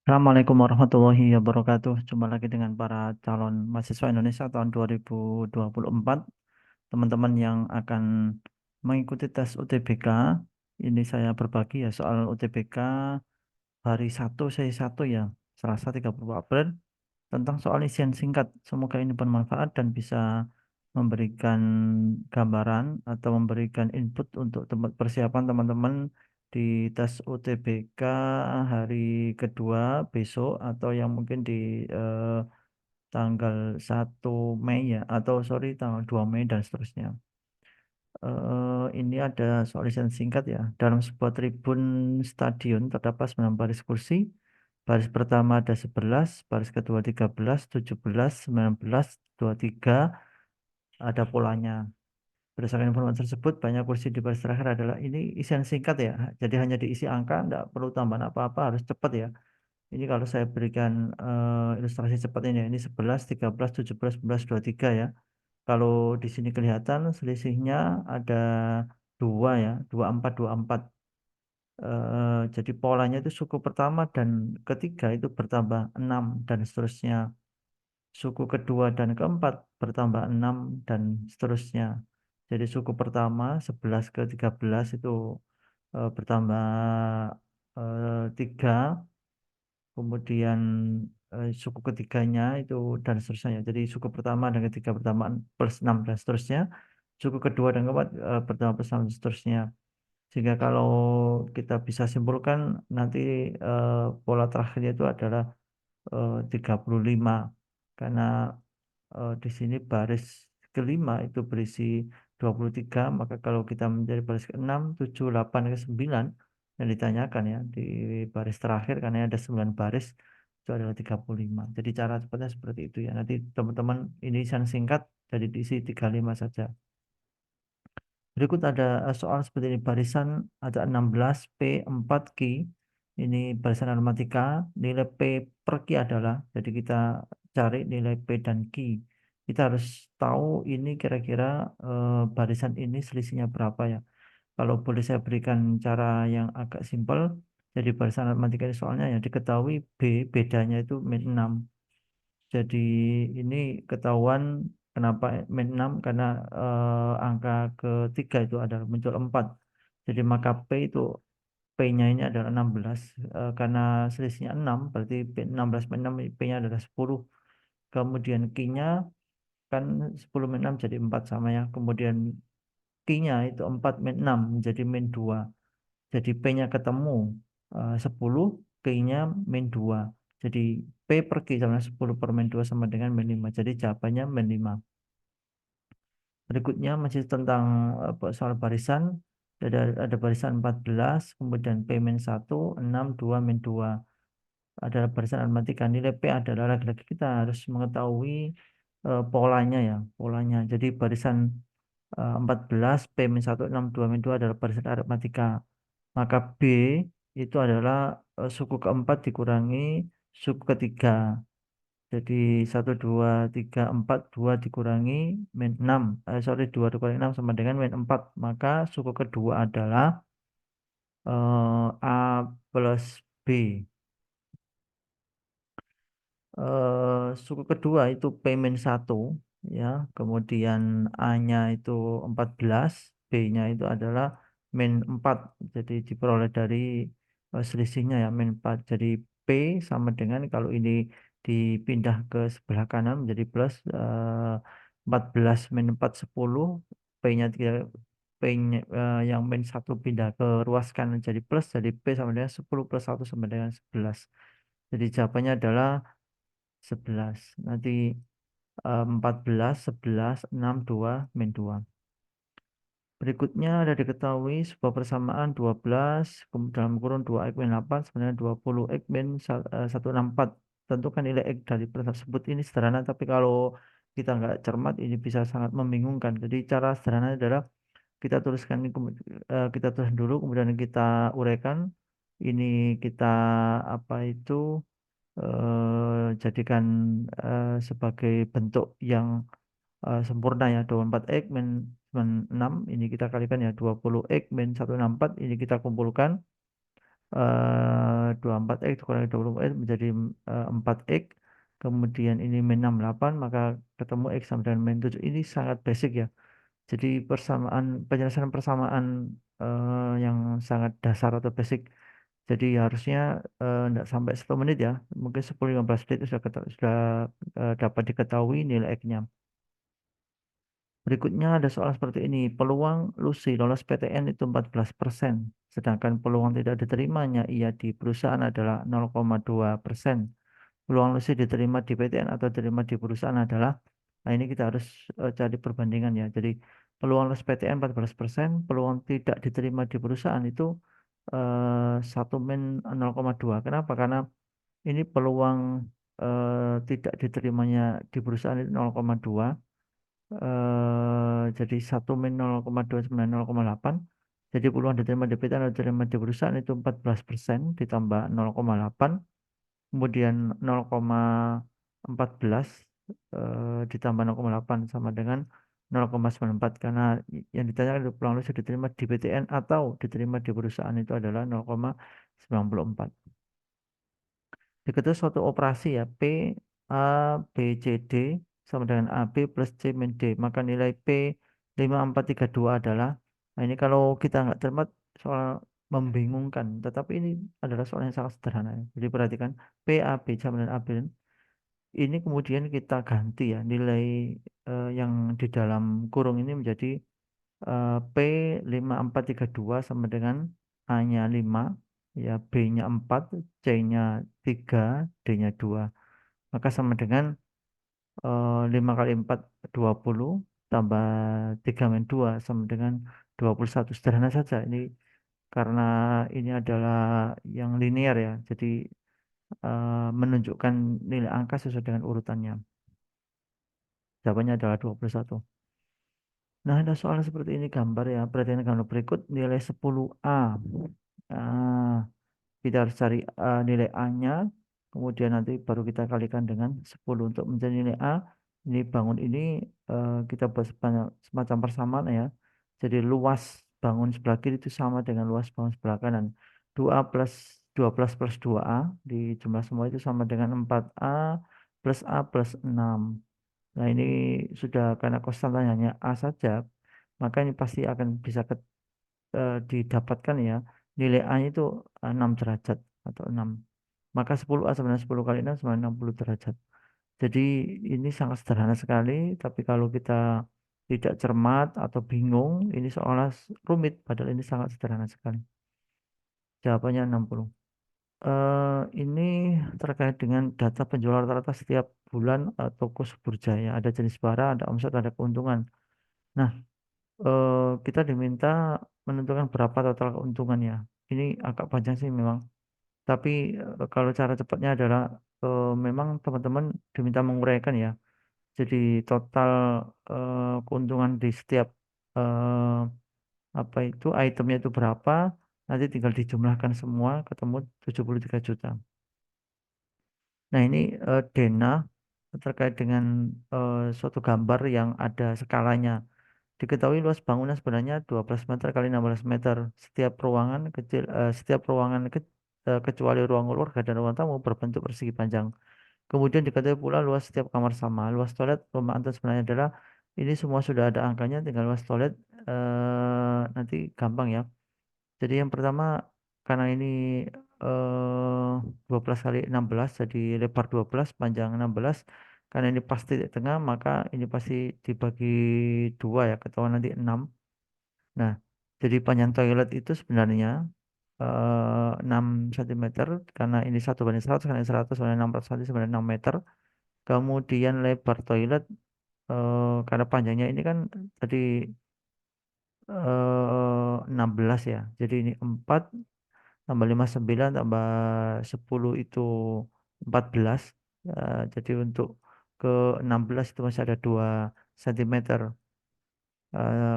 Assalamualaikum warahmatullahi wabarakatuh. Jumpa lagi dengan para calon mahasiswa Indonesia tahun 2024. Teman-teman yang akan mengikuti tes UTBK, ini saya berbagi ya soal UTBK hari 1 sesi 1 ya, Selasa 30 April, tentang soal isian singkat. Semoga ini bermanfaat dan bisa memberikan gambaran atau memberikan input untuk tempat persiapan teman-teman di tes UTBK hari kedua besok atau yang mungkin di eh, tanggal 1 Mei ya atau sorry tanggal 2 Mei dan seterusnya. Ini ada soal isian singkat ya. Dalam sebuah tribun stadion terdapat 9 baris kursi. Baris pertama ada 11, baris kedua 13, 17, 19, 23, ada polanya. Berdasarkan informasi tersebut, banyak kursi di baris terakhir adalah ini isian singkat ya. Jadi hanya diisi angka, tidak perlu tambahan apa-apa, harus cepat ya. Ini kalau saya berikan ilustrasi cepat ini, ya. Ini 11, 13, 17, 19, 23 ya. Kalau di sini kelihatan selisihnya ada dua ya, 24, 24. Jadi polanya itu suku pertama dan ketiga itu bertambah 6 dan seterusnya. Suku kedua dan keempat bertambah 6 dan seterusnya. Jadi suku pertama 11 ke 13 itu bertambah 3, kemudian suku ketiganya itu dan seterusnya. Jadi suku pertama dan ketiga bertambah plus 6 dan seterusnya. Suku kedua dan keempat bertambah plus 6 dan seterusnya. Sehingga kalau kita bisa simpulkan nanti pola terakhirnya itu adalah 35 karena di sini baris kelima itu berisi 23, maka kalau kita mencari baris ke-6, 7, 8, ke-9 yang ditanyakan ya di baris terakhir karena ada 9 baris itu adalah 35. Jadi cara cepatnya seperti itu ya. Nanti teman-teman ini yang singkat jadi diisi 35 saja. Berikut ada soal seperti ini. Barisan ada 16 P 4 Q. Ini barisan aritmatika. Nilai P per Q adalah. Jadi kita cari nilai P dan Q. Kita harus tahu ini kira-kira barisan ini selisihnya berapa ya. Kalau boleh saya berikan cara yang agak simpel. Jadi barisan aritmatika ini soalnya yang diketahui B bedanya itu min 6. Jadi ini ketahuan kenapa min 6 karena angka ketiga itu adalah muncul 4. Jadi maka P itu P-nya ini adalah 16. Karena selisihnya 6 berarti P 16 min 6 P-nya adalah 10. Kemudian Q-nya kan 10 min 6 jadi 4 sama ya. Kemudian Q-nya itu 4 min 6 menjadi min 2. Jadi P-nya ketemu 10, Q-nya min 2. Jadi P per Q sama 10 per min 2 sama dengan min 5. Jadi jawabannya min 5. Berikutnya masih tentang soal barisan. Ada barisan 14, kemudian P min 1, 6, 2, min 2. Adalah barisan aritmatika. Nilai P adalah lagi-lagi kita harus mengetahui polanya ya. Polanya. Jadi barisan 14, P min 1, 6, 2, min 2 adalah barisan aritmatika. Maka B itu adalah suku keempat dikurangi suku ketiga. Jadi 1, 2, 3, 4, 2 dikurangi min 6. Sorry, 2 dikurangi 6 sama dengan min 4. Maka suku kedua adalah A plus B. Suku kedua itu P min 1 ya. Kemudian A-nya itu 14, B-nya itu adalah min 4. Jadi diperoleh dari selisihnya ya min 4. Jadi P sama dengan kalau ini dipindah ke sebelah kanan menjadi plus 14 min 4 10. P-nya P-nya yang min 1 pindah ke ruas kanan jadi plus, jadi P sama dengan 10 plus 1 sama dengan 11. Jadi jawabannya adalah 11. Nanti 14, 11, 6, 2, min 2. Berikutnya ada diketahui sebuah persamaan 12 dalam kurun 2 X min 8 sebenarnya 20 X min 164. Tentukan nilai X dari perintah tersebut. Ini sederhana, tapi kalau kita nggak cermat ini bisa sangat membingungkan. Jadi cara sederhana adalah kita tuliskan ini, kita tulis dulu, kemudian kita uraikan. Ini kita apa itu jadikan sebagai bentuk yang sempurna ya. 24x min 6 ini kita kalikan ya 20x min 164 ini kita kumpulkan 24X dikurangi 24X menjadi 4X. Kemudian ini min 68, maka ketemu X sama dengan min 7. Ini sangat basic ya. Jadi penyelesaian persamaan yang sangat dasar atau basic. Jadi harusnya tidak sampai 1 menit ya. Mungkin 10-15 menit itu sudah dapat diketahui nilai X-nya. Berikutnya ada soal seperti ini. Peluang Lucy lolos PTN itu 14%. Sedangkan peluang tidak diterimanya ia di perusahaan adalah 0,2%. Peluang Lucy diterima di PTN atau diterima di perusahaan adalah, nah ini kita harus cari perbandingan ya. Jadi peluang lulus PTN 14%, peluang tidak diterima di perusahaan itu 1 min 0,2. Kenapa? Karena ini peluang tidak diterimanya di perusahaan itu 0,2. Jadi 1 min 0,2 sebenarnya 0,8. Jadi peluang diterima di PTN atau diterima di perusahaan itu 14% ditambah 0,8. Kemudian 0,14 ditambah 0,8 sama dengan 0,94, karena yang ditanyakan itu peluang lulus diterima di PTN atau diterima di perusahaan itu adalah 0,94. Diketahui suatu operasi ya P A B C D sama dengan AB plus C min D, maka nilai P 5432 adalah, nah ini kalau kita nggak cermat soal membingungkan, tetapi ini adalah soal yang sangat sederhana ya. Jadi perhatikan PAB sama dengan AB ini kemudian kita ganti ya nilai yang di dalam kurung ini menjadi P 5432 sama dengan A-nya 5, ya B-nya 4, C-nya 3, D-nya 2. Maka sama dengan 5 kali 4 20 tambah 3 min 2 sama dengan 21. Sederhana saja ini karena ini adalah yang linear ya. Jadi menunjukkan nilai angka sesuai dengan urutannya. Jawabannya adalah 21. Nah, ada soal seperti ini gambar ya. Perhatikan gambar berikut nilai 10A. Nah, kita harus cari nilai A-nya. Kemudian nanti baru kita kalikan dengan 10 untuk mencari nilai A. Ini bangun ini kita buat semacam persamaan ya. Jadi luas bangun sebelah kiri itu sama dengan luas bangun sebelah kanan. 2A plus 12 plus 2A di jumlah semua itu sama dengan 4A plus A plus 6. Nah, ini sudah karena konstantannya hanya A saja, maka ini pasti akan bisa didapatkan ya. Nilai A itu 6 derajat atau 6. Maka 10A sebenarnya 10 kali 6 sama 60 derajat. Jadi ini sangat sederhana sekali, tapi kalau kita tidak cermat atau bingung, ini seolah rumit, padahal ini sangat sederhana sekali. Jawabannya 60. Ini terkait dengan data penjualan rata-rata setiap bulan toko Subur Jaya. Ada jenis barang, ada omset, ada keuntungan. Nah, kita diminta menentukan berapa total keuntungannya. Ini agak panjang sih memang. Tapi kalau cara cepatnya adalah memang teman-teman diminta menguraikan ya. Jadi total keuntungan di setiap eh, apa itu itemnya itu berapa, nanti tinggal dijumlahkan semua ketemu 73 juta. Nah, ini Dena terkait dengan suatu gambar yang ada skalanya. Diketahui luas bangunan sebenarnya 12 meter kali 16 meter. Setiap ruangan kecil, kecuali ruang keluarga dan ruang tamu berbentuk persegi panjang. Kemudian diketahui pula luas setiap kamar sama. Luas toilet rumah Anton sebenarnya adalah, ini semua sudah ada angkanya, tinggal luas toilet nanti gampang ya. Jadi yang pertama, karena ini 12 kali 16 jadi lebar 12 panjang 16, karena ini pasti di tengah maka ini pasti dibagi 2 ya, ketahuan nanti 6. Nah, jadi panjang toilet itu sebenarnya 6 cm, karena ini 1 banding 100, karena 100 banding 600 cm sebenarnya 6 meter. Kemudian lebar toilet karena panjangnya ini kan tadi 16 ya. Jadi ini 4 tambah 5 9 tambah 10 itu 14. Jadi untuk ke 16 itu masih ada 2 cm.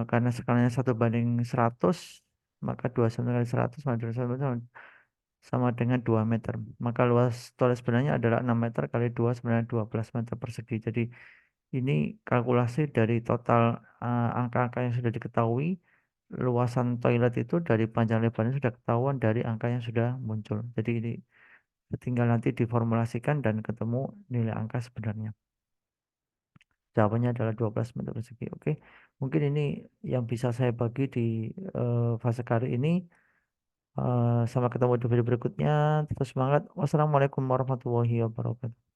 Karena skalanya 1 banding 100, maka 2 cm kali 100 sama 2 cm sama dengan 2 meter. Maka luas toilet sebenarnya adalah 6 meter kali 2 sebenarnya 12 meter persegi. Jadi ini kalkulasi dari total angka-angka yang sudah diketahui luasan toilet itu dari panjang lebarnya sudah ketahuan dari angka yang sudah muncul. Jadi ini tinggal nanti diformulasikan dan ketemu nilai angka sebenarnya. Jawabannya adalah 12 meter persegi. Oke. Mungkin ini yang bisa saya bagi di fase kali ini. Sampai ketemu di video berikutnya. Tetap semangat. Wassalamualaikum warahmatullahi wabarakatuh.